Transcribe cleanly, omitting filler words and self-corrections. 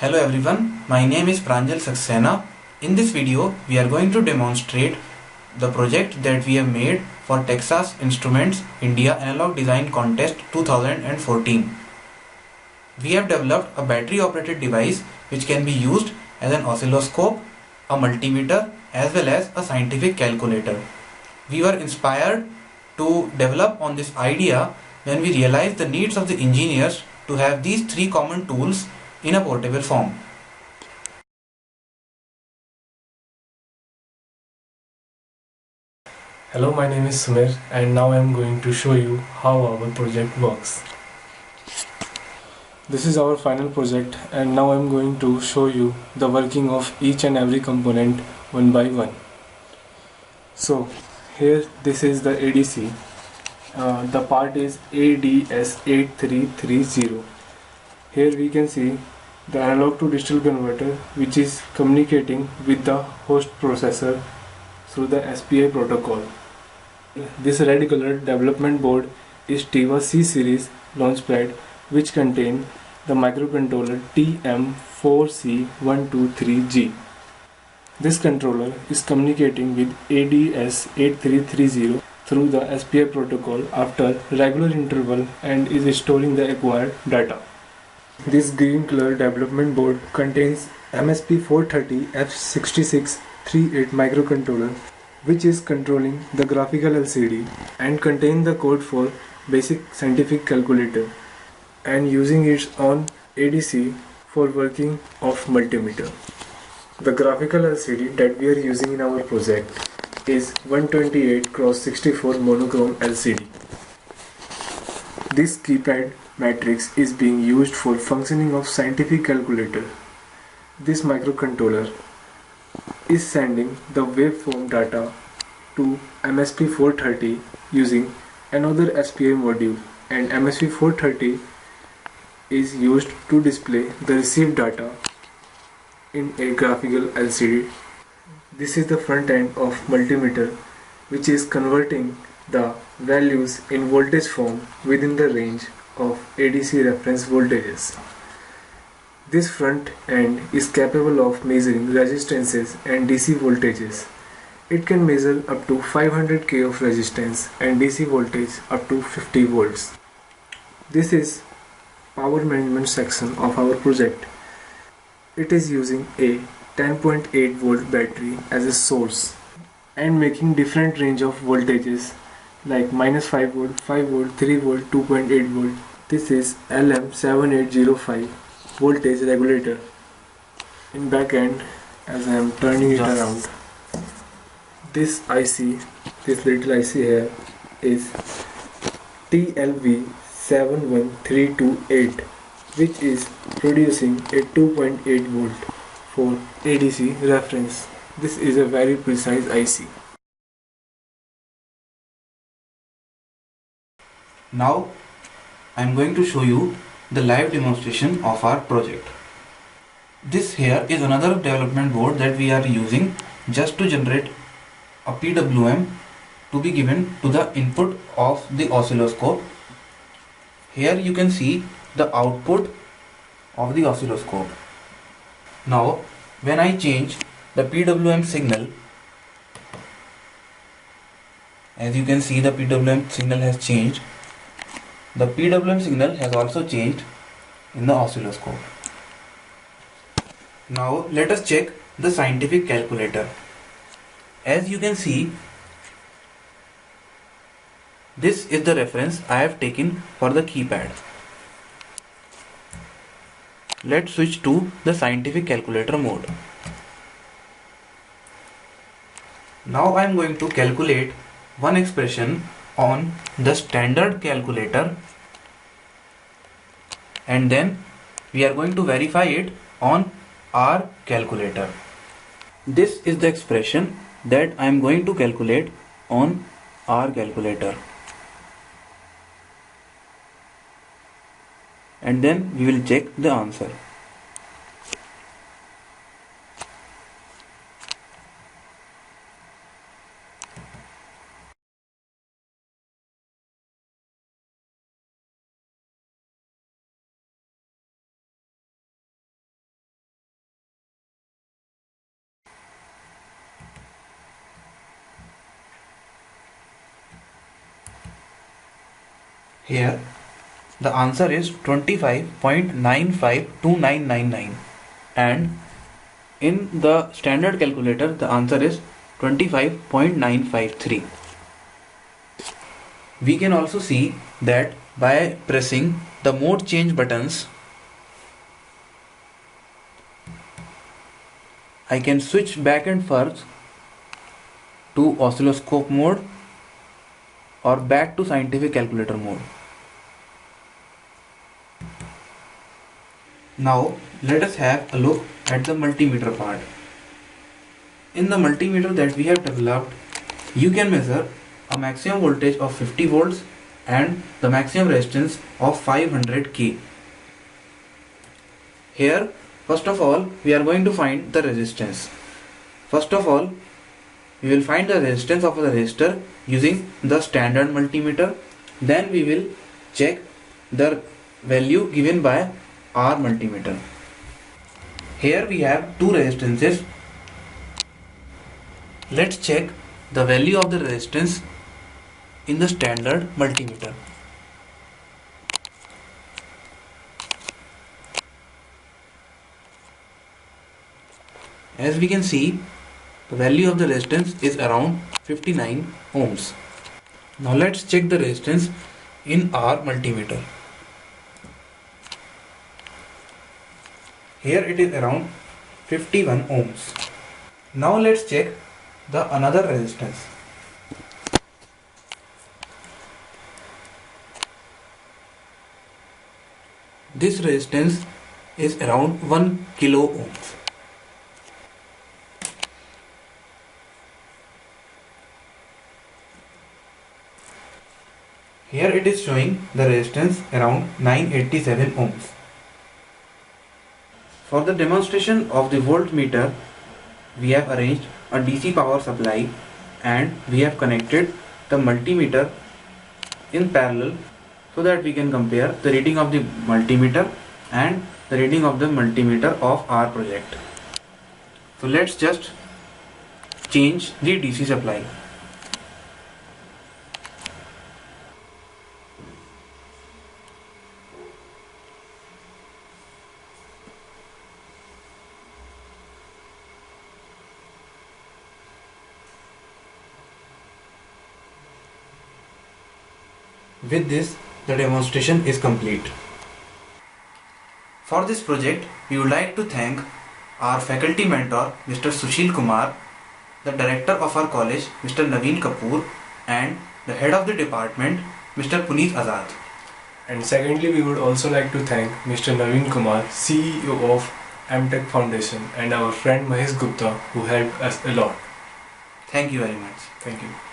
Hello everyone, my name is Pranjal Saxena. In this video, we are going to demonstrate the project that we have made for Texas Instruments India Analog Design Contest 2014. We have developed a battery operated device which can be used as an oscilloscope, a multimeter as well as a scientific calculator. We were inspired to develop on this idea when we realized the needs of the engineers to have these three common tools in a portable form. Hello, my name is Sumir and now I am going to show you how our project works. This is our final project and now I am going to show you the working of each and every component one by one. So here this is the ADC. The part is ADS8330. Here we can see the analog to digital converter which is communicating with the host processor through the SPI protocol. This red colored development board is TIVA C series launchpad which contain the microcontroller TM4C123G. This controller is communicating with ADS8330 through the SPI protocol after regular interval and is storing the acquired data. This green color development board contains MSP430F6638 microcontroller which is controlling the graphical LCD and contain the code for basic scientific calculator and using its own ADC for working of multimeter. The graphical LCD that we are using in our project is 128x64 monochrome LCD. This keypad matrix is being used for functioning of scientific calculator. This microcontroller is sending the waveform data to MSP430 using another SPI module, and MSP430 is used to display the received data in a graphical LCD. This is the front end of multimeter which is converting the values in voltage form within the range of ADC reference voltages. This front end is capable of measuring resistances and DC voltages. It can measure up to 500k of resistance and DC voltage up to 50 volts. This is power management section of our project. It is using a 10.8 volt battery as a source and making different range of voltages like -5 volt, 5 volt, 3 volt, 2.8 volt. This is LM7805 voltage regulator. In back end, as I am turning it around, this IC, this little IC here is TLV71328 which is producing a 2.8 volt for ADC reference. This is a very precise IC. Now I am going to show you the live demonstration of our project. This here is another development board that we are using just to generate a PWM to be given to the input of the oscilloscope. Here you can see the output of the oscilloscope. Now when I change the PWM signal, as you can see the PWM signal has changed. The PWM signal has also changed in the oscilloscope. Now let us check the scientific calculator. As you can see, this is the reference I have taken for the keypad. Let's switch to the scientific calculator mode. Now I am going to calculate one expression on the standard calculator and then we are going to verify it on our calculator. This is the expression that I am going to calculate on our calculator, and then we will check the answer. Here the answer is 25.952999 and in the standard calculator the answer is 25.953. We can also see that by pressing the mode change buttons, I can switch back and forth to oscilloscope mode or back to scientific calculator mode. Now let us have a look at the multimeter part. In the multimeter that we have developed, you can measure a maximum voltage of 50 volts and the maximum resistance of 500k. Here, first of all, we are going to find the resistance. First of all, we will find the resistance of the resistor using the standard multimeter. Then we will check the value given by our multimeter. Here we have two resistances. Let's check the value of the resistance in the standard multimeter. As we can see, the value of the resistance is around 59 ohms. Now let's check the resistance in our multimeter. Here it is around 51 ohms. Now let's check the another resistance. This resistance is around 1 kilo ohms. Here it is showing the resistance around 987 ohms. For the demonstration of the voltmeter, we have arranged a DC power supply and we have connected the multimeter in parallel so that we can compare the reading of the multimeter and the reading of the multimeter of our project. So let's just change the DC supply. With this, the demonstration is complete. For this project, we would like to thank our faculty mentor Mr. Sushil Kumar, the director of our college Mr. Naveen Kapoor and the head of the department Mr. Puneet Azad. And secondly, we would also like to thank Mr. Naveen Kumar, CEO of MTech Foundation, and our friend Mahesh Gupta, who helped us a lot. Thank you very much. Thank you.